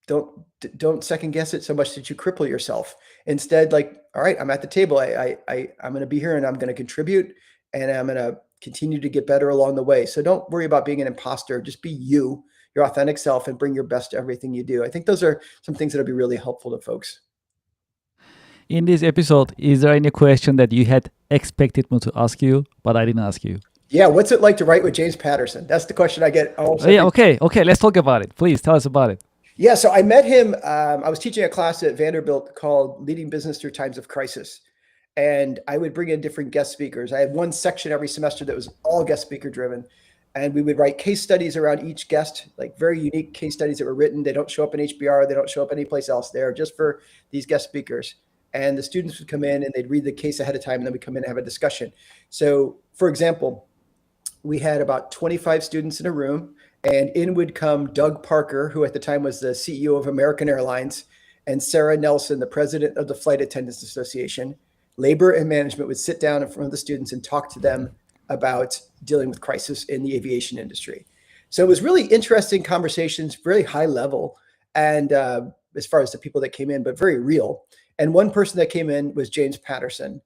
Speaker 2: don't second guess it so much that you cripple yourself. Instead, like, all right, I'm at the table. I'm going to be here and I'm going to contribute and I'm going to continue to get better along the way. So don't worry about being an imposter. Just be you, your authentic self, and bring your best to everything you do. I think those are some things that'll be really helpful to folks.
Speaker 1: In this episode, is there any question that you had expected me to ask you, but I didn't ask you?
Speaker 2: Yeah, what's it like to write with James Patterson? That's the question I get almost.
Speaker 1: Yeah, okay. Let's talk about it. Please tell us about it.
Speaker 2: Yeah, so I met him. I was teaching a class at Vanderbilt called Leading Business Through Times of Crisis. And I would bring in different guest speakers. I had one section every semester that was all guest speaker driven. And we would write case studies around each guest, like very unique case studies that were written. They don't show up in HBR. They don't show up anyplace else. They're just for these guest speakers. And the students would come in and they'd read the case ahead of time, and then we'd come in and have a discussion. So, for example, we had about 25 students in a room, and in would come Doug Parker, who at the time was the CEO of American Airlines, and Sarah Nelson, the president of the Flight Attendants Association. Labor and management would sit down in front of the students and talk to them about dealing with crisis in the aviation industry. So it was really interesting conversations, very high level, and as far as the people that came in, but very real. And one person that came in was James Patterson.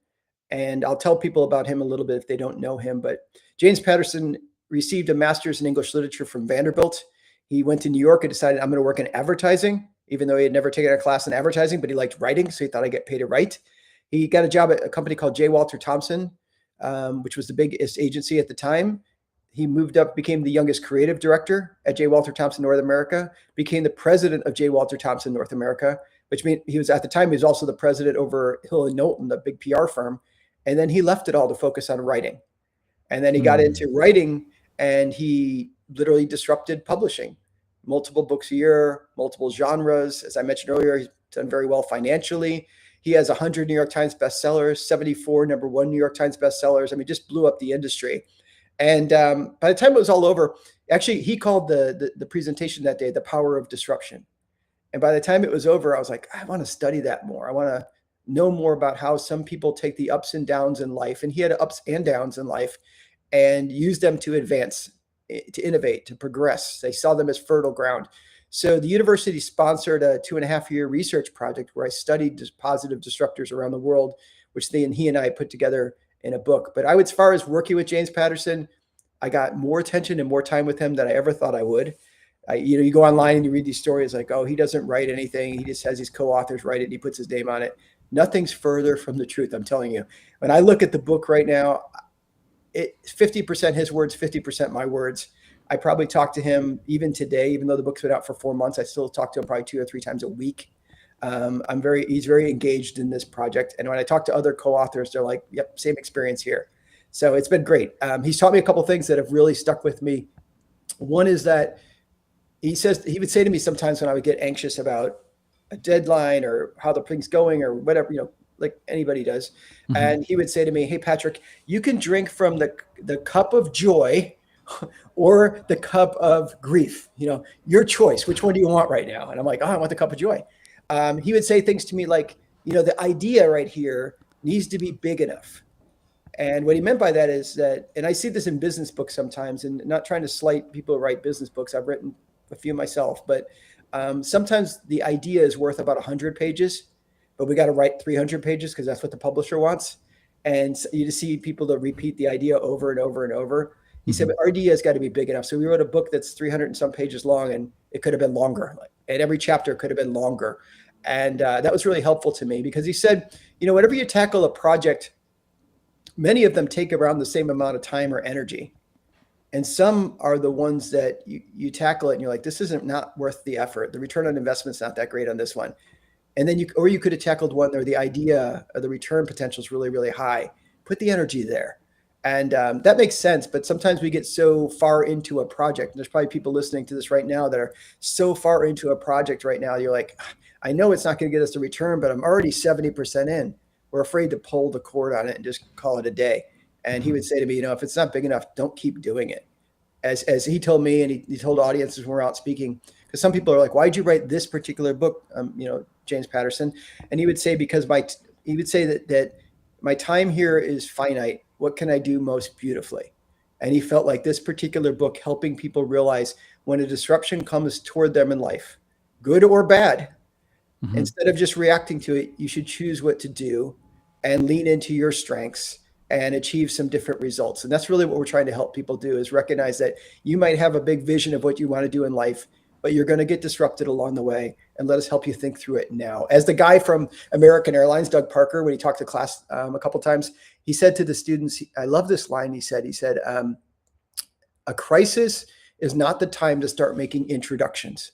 Speaker 2: And I'll tell people about him a little bit if they don't know him. But James Patterson received a master's in English literature from Vanderbilt. He went to New York and decided, I'm going to work in advertising, even though he had never taken a class in advertising, but he liked writing. So he thought I'd get paid to write. He got a job at a company called J. Walter Thompson, which was the biggest agency at the time. He moved up, became the youngest creative director at J. Walter Thompson North America, became the president of J. Walter Thompson North America, which means he was, at the time, he was also the president over Hill & Knowlton, the big PR firm. And then he left it all to focus on writing. And then he got into writing, and he literally disrupted publishing. Multiple books a year, multiple genres. As I mentioned earlier, he's done very well financially. He has 100 New York Times bestsellers, 74 number one New York Times bestsellers. I mean, just blew up the industry. And by the time it was all over, actually, he called the presentation that day, The Power of Disruption. And by the time it was over, I was like, I want to study that more. I want to know more about how some people take the ups and downs in life. And he had ups and downs in life and use them to advance, to innovate, to progress. They saw them as fertile ground. So the university sponsored a 2.5-year research project where I studied positive disruptors around the world, which he and I put together in a book. But as far as working with James Patterson, I got more attention and more time with him than I ever thought I would. You go online and you read these stories like, oh, he doesn't write anything. He just has his co-authors write it. And he puts his name on it. Nothing's further from the truth. I'm telling you, when I look at the book right now, it's 50% his words, 50% my words. I probably talk to him even today, even though the book's been out for 4 months. I still talk to him probably 2 or 3 times a week. He's very engaged in this project. And when I talk to other co-authors, they're like, yep, same experience here. So it's been great. He's taught me a couple of things that have really stuck with me. One is that he would say to me sometimes when I would get anxious about a deadline or how the thing's going or whatever, like anybody does. Mm-hmm. And he would say to me, hey, Patrick, you can drink from the cup of joy or the cup of grief, your choice. Which one do you want right now? And I'm like, oh, I want the cup of joy. He would say things to me like, the idea right here needs to be big enough. And what he meant by that is that, and I see this in business books sometimes, and not trying to slight people who write business books. I've written a few myself, but Sometimes the idea is worth about 100 pages, but we got to write 300 pages because that's what the publisher wants. And so you just see people to repeat the idea over and over and over. He said, but our idea has got to be big enough. So we wrote a book that's 300 and some pages long, and it could have been longer. And every chapter could have been longer. And that was really helpful to me because he said, whenever you tackle a project, many of them take around the same amount of time or energy. And some are the ones that you tackle it and you're like, this isn't not worth the effort. The return on investment's not that great on this one. And then you could have tackled one where the idea or the return potential is really, really high. Put the energy there. And that makes sense. But sometimes we get so far into a project. And there's probably people listening to this right now that are so far into a project right now. You're like, I know it's not going to get us the return, but I'm already 70% in. We're afraid to pull the cord on it and just call it a day. And he would say to me, if it's not big enough, don't keep doing it. As he told me, and he told audiences when we're out speaking, because some people are like, why'd you write this particular book, James Patterson? And he would say, because he would say that my time here is finite. What can I do most beautifully? And he felt like this particular book helping people realize when a disruption comes toward them in life, good or bad, instead of just reacting to it, you should choose what to do and lean into your strengths and achieve some different results. And that's really what we're trying to help people do, is recognize that you might have a big vision of what you want to do in life, but you're going to get disrupted along the way, and let us help you think through it now. As the guy from American Airlines, Doug Parker, when he talked to class a couple of times, he said to the students, I love this line. He said, a crisis is not the time to start making introductions.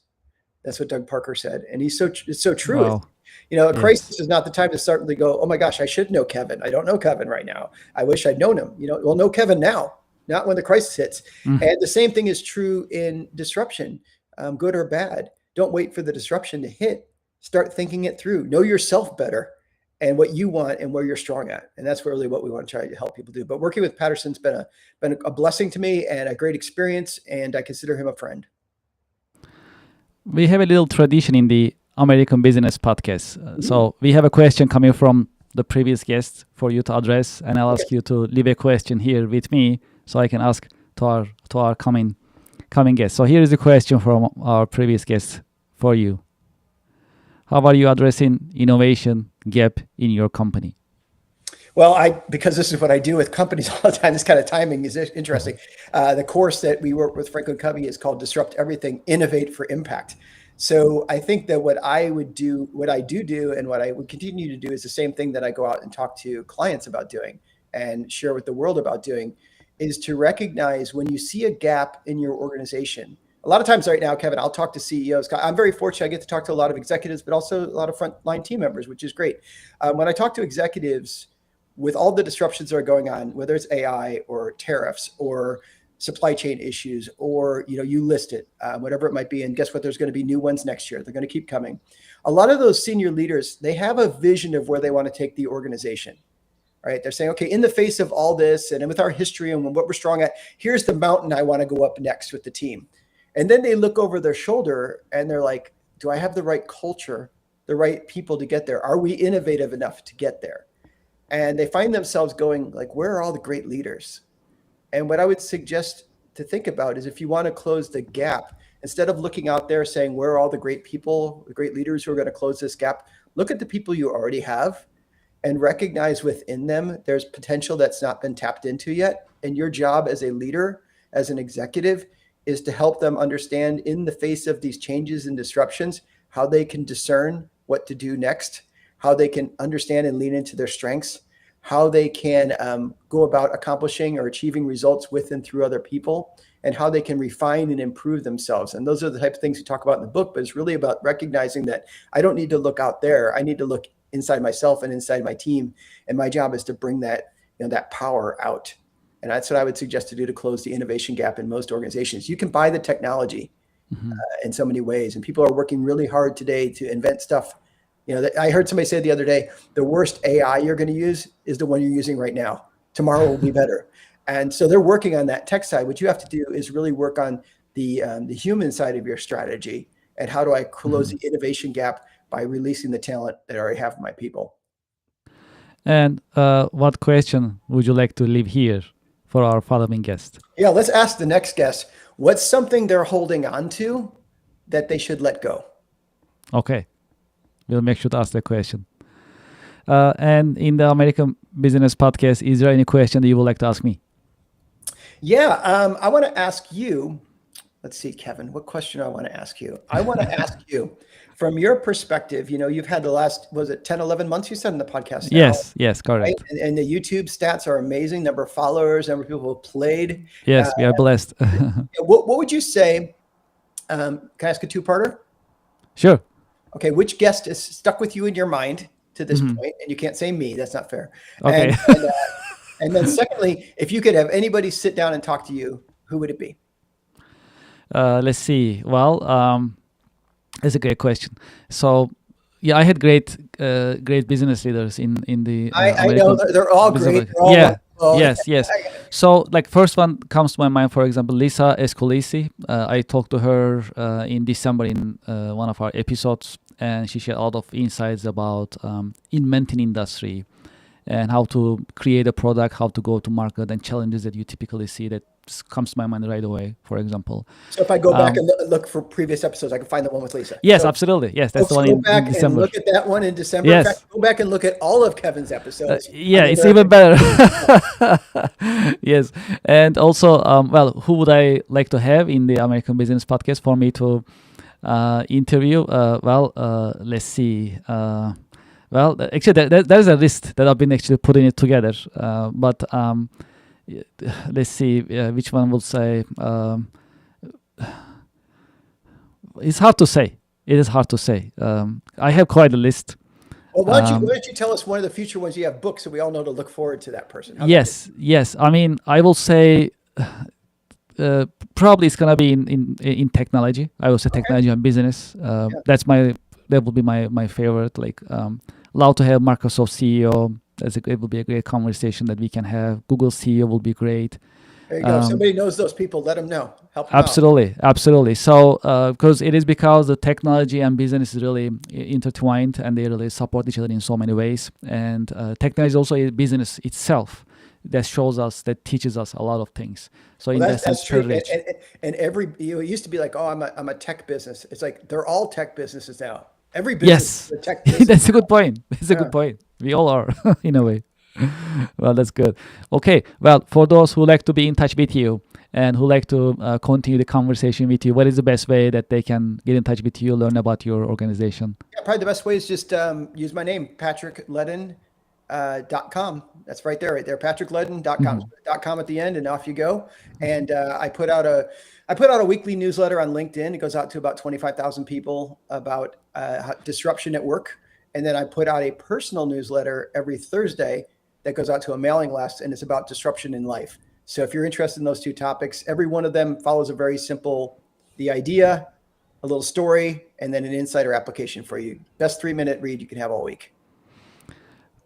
Speaker 2: That's what Doug Parker said. And it's so true.
Speaker 1: Wow.
Speaker 2: A crisis is not the time to start to go, oh my gosh, I should know Kevin. I don't know Kevin right now. I wish I'd known him. We'll know Kevin now, not when the crisis hits. And the same thing is true in disruption, good or bad. Don't wait for the disruption to hit. Start thinking it through. Know yourself better and what you want and where you're strong at. And that's really what we want to try to help people do. But working with Patterson's been a blessing to me and a great experience, and I consider him a friend.
Speaker 1: We have a little tradition in the American Business Podcast. So we have a question coming from the previous guest for you to address, and I'll ask you to leave a question here with me so I can ask to our coming guest. So here is a question from our previous guest for you. How are you addressing innovation gap in your company?
Speaker 2: Well, because this is what I do with companies all the time, this kind of timing is interesting. The course that we work with Franklin Covey is called Disrupt Everything, Innovate for Impact. So I think that what I do, and what I would continue to do is the same thing that I go out and talk to clients about doing and share with the world about doing, is to recognize when you see a gap in your organization. A lot of times right now, Kevin, I'll talk to CEOs. I'm very fortunate. I get to talk to a lot of executives, but also a lot of frontline team members, which is great. When I talk to executives, with all the disruptions that are going on, whether it's AI or tariffs or supply chain issues, or you list it, whatever it might be, and guess what? There's going to be new ones next year. They're going to keep coming. A lot of those senior leaders, they have a vision of where they want to take the organization. Right? They're saying, okay, in the face of all this, and with our history and what we're strong at, here's the mountain I want to go up next with the team. And then they look over their shoulder and they're like, do I have the right culture, the right people to get there? Are we innovative enough to get there? And they find themselves going like, where are all the great leaders? And what I would suggest to think about is, if you want to close the gap, instead of looking out there saying, where are all the great people, the great leaders who are going to close this gap, look at the people you already have and recognize within them there's potential that's not been tapped into yet. And your job as a leader, as an executive, is to help them understand, in the face of these changes and disruptions, how they can discern what to do next, how they can understand and lean into their strengths, how they can go about accomplishing or achieving results with and through other people, and how they can refine and improve themselves. And those are the type of things we talk about in the book, but it's really about recognizing that I don't need to look out there. I need to look inside myself and inside my team. And my job is to bring that, that power out. And that's what I would suggest to do to close the innovation gap in most organizations. You can buy the technology in so many ways, and people are working really hard today to invent stuff. I heard somebody say the other day, the worst AI you're going to use is the one you're using right now. Tomorrow will be better. And so they're working on that tech side. What you have to do is really work on the human side of your strategy, and how do I close the innovation gap by releasing the talent that I already have in my people.
Speaker 1: And what question would you like to leave here for our following guest?
Speaker 2: Yeah, let's ask the next guest, what's something they're holding on to that they should let go?
Speaker 1: Okay, we'll make sure to ask that question. And in the American Business Podcast, is there any question that you would like to ask me?
Speaker 2: Yeah, I want to ask you. Let's see, Kevin, what question I want to ask you? I want to ask you, from your perspective, you've had the last, was it 10, 11 months you said in the podcast now?
Speaker 1: Yes, correct.
Speaker 2: Right? And the YouTube stats are amazing. Number of followers, number of people who have played.
Speaker 1: Yes, we are blessed.
Speaker 2: What would you say? Can I ask a two-parter?
Speaker 1: Sure.
Speaker 2: Okay, which guest is stuck with you in your mind to this point? And you can't say me, that's not fair.
Speaker 1: Okay.
Speaker 2: And then secondly, if you could have anybody sit down and talk to you, who would it be?
Speaker 1: Let's see. Well, that's a great question. So, yeah, I had great business leaders in the.
Speaker 2: I know they're all great. They're all wonderful.
Speaker 1: Yes. So, like, first one comes to my mind. For example, Lisa Escolisi. I talked to her in December in one of our episodes, and she shared a lot of insights about inventing industry and how to create a product, how to go to market, and challenges that you typically see that just comes to my mind right away, for example.
Speaker 2: So if I go back and look for previous episodes, I can find the one with Lisa.
Speaker 1: Yes,
Speaker 2: so
Speaker 1: absolutely. Yes, that's the one
Speaker 2: in December. Go back and look at that one in December.
Speaker 1: Yes.
Speaker 2: In fact, go back and look at all of Kevin's episodes.
Speaker 1: It's even better. Yes. And also, who would I like to have in the American Business Podcast for me to interview? Let's see. Actually, there's a list that I've been actually putting it together. But let's see which one would say. It's hard to say. It is hard to say. I have quite a list.
Speaker 2: Well, why don't you tell us one of the future ones you have booked so we all know to look forward to that person?
Speaker 1: Yes. I mean, I will say probably it's gonna be in technology. I will say technology and business. That will be my favorite. Like, allowed to have Microsoft CEO. It will be a great conversation that we can have. Google CEO will be great.
Speaker 2: There you go. If somebody knows those people, let them know. Help them
Speaker 1: Absolutely. So, because the technology and business is really intertwined, and they really support each other in so many ways. And technology is also a business itself that teaches us a lot of things. So
Speaker 2: that's true. And it used to be like, I'm a tech business. It's like they're all tech businesses now. Every business is a tech business.
Speaker 1: That's a good point. A good point. We all are in a way. Well, that's good. Okay. Well, for those who like to be in touch with you and who like to continue the conversation with you, what is the best way that they can get in touch with you, learn about your organization?
Speaker 2: Yeah, probably the best way is just use my name, patrickleddin.com. That's right there, patrickleddin.com. .com at the end, and off you go. And I put out a weekly newsletter on LinkedIn. It goes out to about 25,000 people about disruption at work. And then I put out a personal newsletter every Thursday that goes out to a mailing list, and it's about disruption in life. So if you're interested in those two topics, every one of them follows a very simple, the idea, a little story, and then an insider application for you. Best 3-minute read you can have all week.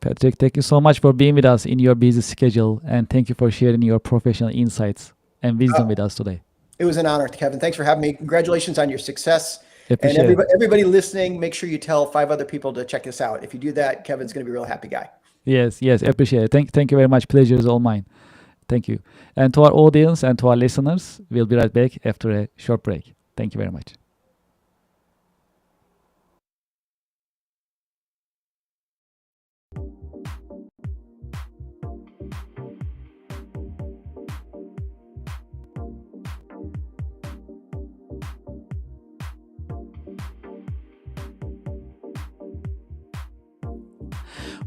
Speaker 1: Patrick, thank you so much for being with us in your busy schedule, and thank you for sharing your professional insights and wisdom with us today.
Speaker 2: It was an honor, Kevin. Thanks for having me. Congratulations on your success.
Speaker 1: And
Speaker 2: everybody listening, make sure you tell 5 other people to check this out. If you do that, Kevin's going to be a real happy guy.
Speaker 1: Yes, appreciate it. Thank you very much. Pleasure is all mine. Thank you. And to our audience and to our listeners, we'll be right back after a short break. Thank you very much.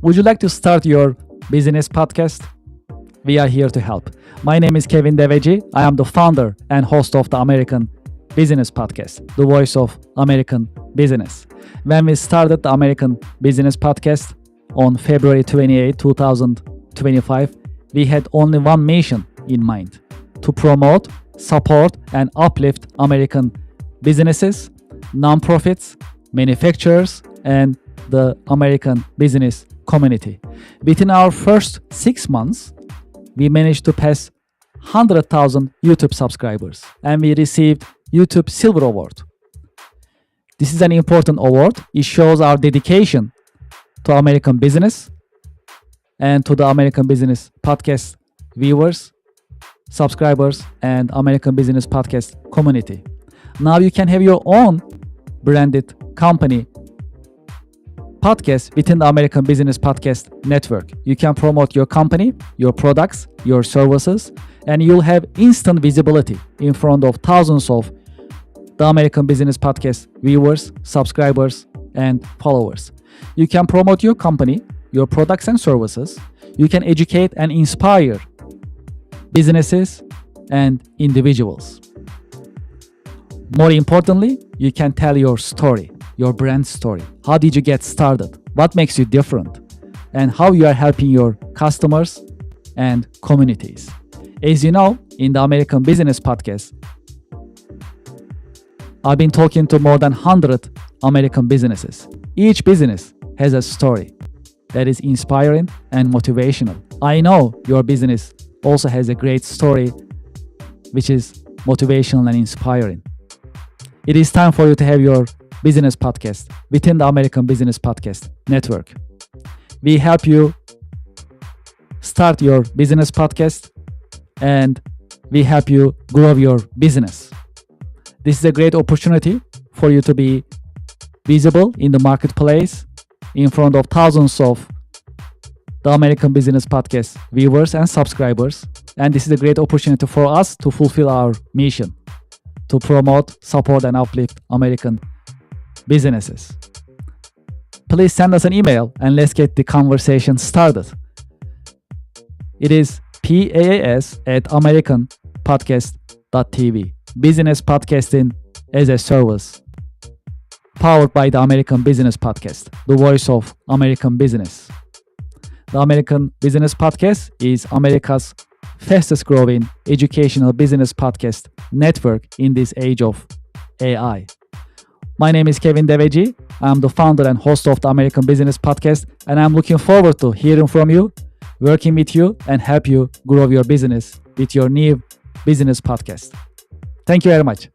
Speaker 1: Would you like to start your business podcast? We are here to help. My name is Kevin Deveci. I am the founder and host of the American Business Podcast, the voice of American business. When we started the American Business Podcast on February 28, 2025, we had only one mission in mind: to promote, support, and uplift American businesses, nonprofits, manufacturers, and the American business community. Within our first 6 months, we managed to pass 100,000 YouTube subscribers, and we received YouTube Silver Award. This is an important award. It shows our dedication to American business and to the American Business Podcast viewers, subscribers, and American Business Podcast community. Now you can have your own branded company podcast within the American Business Podcast Network. You can promote your company, your products, your services, and you'll have instant visibility in front of thousands of the American Business Podcast viewers, subscribers, and followers. You can promote your company, your products and services. You can educate and inspire businesses and individuals. More importantly, you can tell your story, your brand story. How did you get started? What makes you different? And how you are helping your customers and communities. As you know, in the American Business Podcast, I've been talking to more than 100 American businesses. Each business has a story that is inspiring and motivational. I know your business also has a great story which is motivational and inspiring. It is time for you to have your business podcast within the American Business Podcast Network. We help you start your business podcast and we help you grow your business. This is a great opportunity for you to be visible in the marketplace in front of thousands of the American Business Podcast viewers and subscribers. And this is a great opportunity for us to fulfill our mission to promote, support, and uplift American businesses. Please send us an email and let's get the conversation started. It is paas@americanpodcast.tv. Business podcasting as a service. Powered by the American Business Podcast, the voice of American business. The American Business Podcast is America's fastest growing educational business podcast network in this age of AI. My name is Kevin Deveci. I'm the founder and host of the American Business Podcast, and I'm looking forward to hearing from you, working with you, and help you grow your business with your new business podcast. Thank you very much.